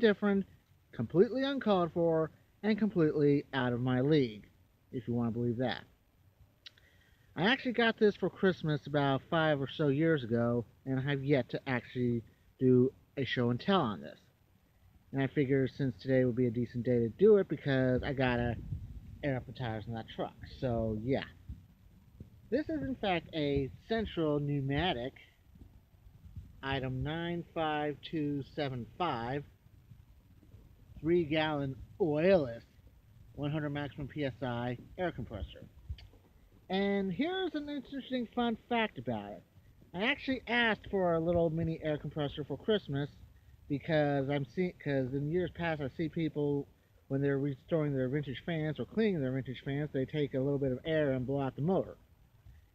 different, completely uncalled for, and completely out of my league, if you want to believe that. I actually got this for Christmas about 5 or so years ago, and I have yet to actually do a show and tell on this. And I figure since today would be a decent day to do it because I gotta air up the tires in that truck. So yeah. This is in fact a Central Pneumatic item 95275 3-gallon oilless 100 maximum PSI air compressor. And here's an interesting fun fact about it. I actually asked for a little mini air compressor for Christmas because in years past I see people when they're restoring their vintage fans or cleaning their vintage fans, they take a little bit of air and blow out the motor.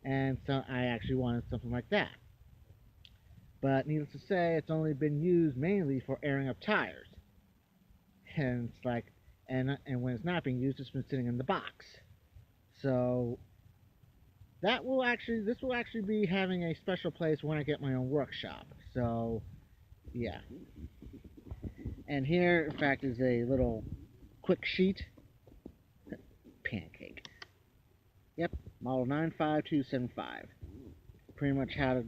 And so I actually wanted something like that. But needless to say, it's only been used mainly for airing up tires. And it's like, and when it's not being used, it's been sitting in the box. So this will actually be having a special place when I get my own workshop. So yeah. And here, in fact, is a little quick sheet. Pancake. Yep, model 95275. Pretty much how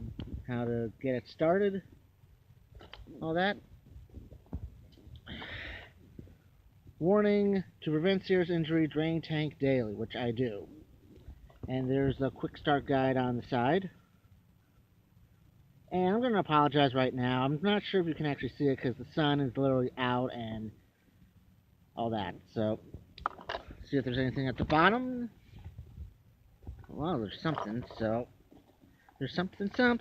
to get it started. All that. Warning: to prevent serious injury, drain tank daily, which I do. And there's a quick start guide on the side. And I'm going to apologize right now. I'm not sure if you can actually see it because the sun is literally out and all that. So, see if there's anything at the bottom. Well, there's something. So, there's something. Same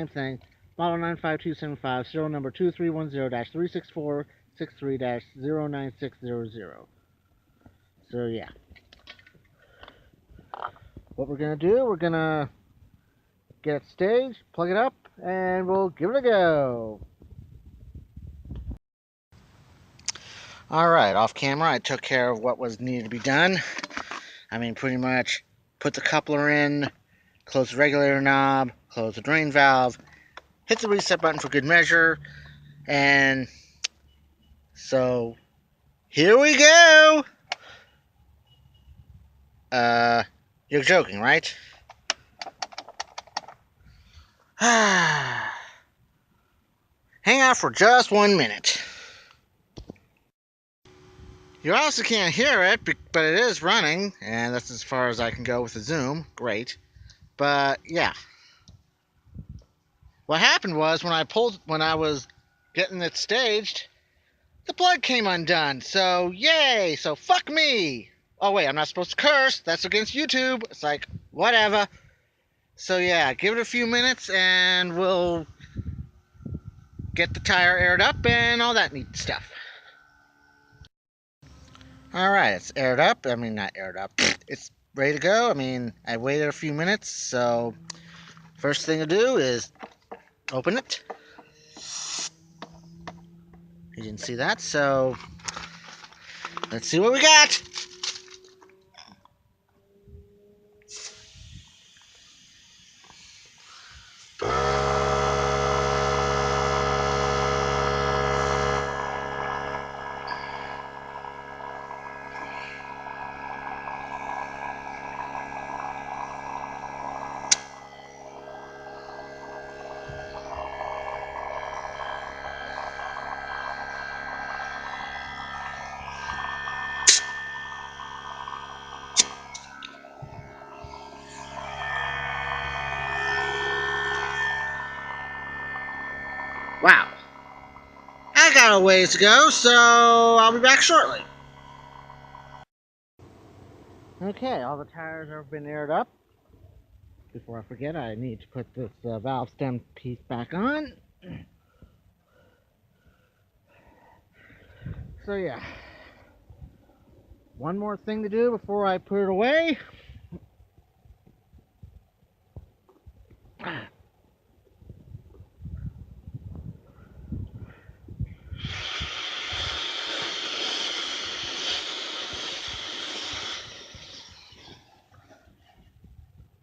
thing. Model 95275, serial number 2310-36463-09600. So, yeah. What we're going to do, we're going to get it staged, plug it up, and we'll give it a go. Alright, off camera, I took care of what was needed to be done. I mean, pretty much put the coupler in, close the regulator knob, close the drain valve, hit the reset button for good measure, and so here we go. You're joking, right? Hang out for just 1 minute. You also can't hear it, but it is running, and that's as far as I can go with the zoom. Great. But yeah. What happened was when I was getting it staged, the plug came undone. So yay! So fuck me. Oh wait, I'm not supposed to curse. That's against YouTube. It's like whatever. So yeah, give it a few minutes and we'll get the tire aired up and all that neat stuff. Alright, it's aired up. I mean, not aired up. It's ready to go. I mean, I waited a few minutes, so first thing to do is open it. You didn't see that, so let's see what we got. Wow. I got a ways to go, so I'll be back shortly. Okay, all the tires have been aired up. Before I forget, I need to put this valve stem piece back on. So yeah, one more thing to do before I put it away.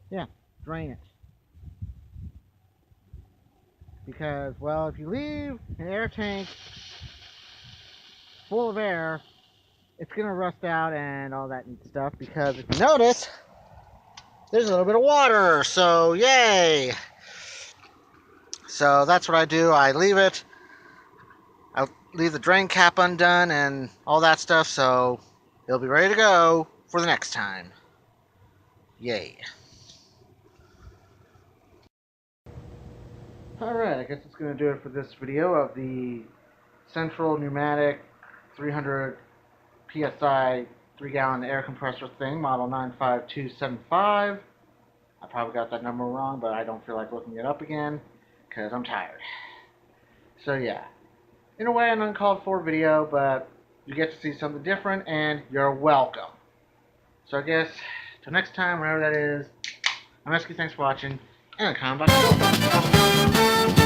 Yeah, drain it. because, well, if you leave an air tank full of air, it's going to rust out and all that neat stuff, because if you notice, there's a little bit of water, so yay! So that's what I do. I leave it. I leave the drain cap undone and all that stuff, so it'll be ready to go for the next time. Yay. Alright, I guess that's going to do it for this video of the Central Pneumatic 300 PSI 3-gallon air compressor thing, model 95275. I probably got that number wrong, but I don't feel like looking it up again because I'm tired. So yeah, in a way an uncalled for video, but you get to see something different and you're welcome. So I guess, till next time, whenever that is, I'm Eskie, thanks for watching, and come back.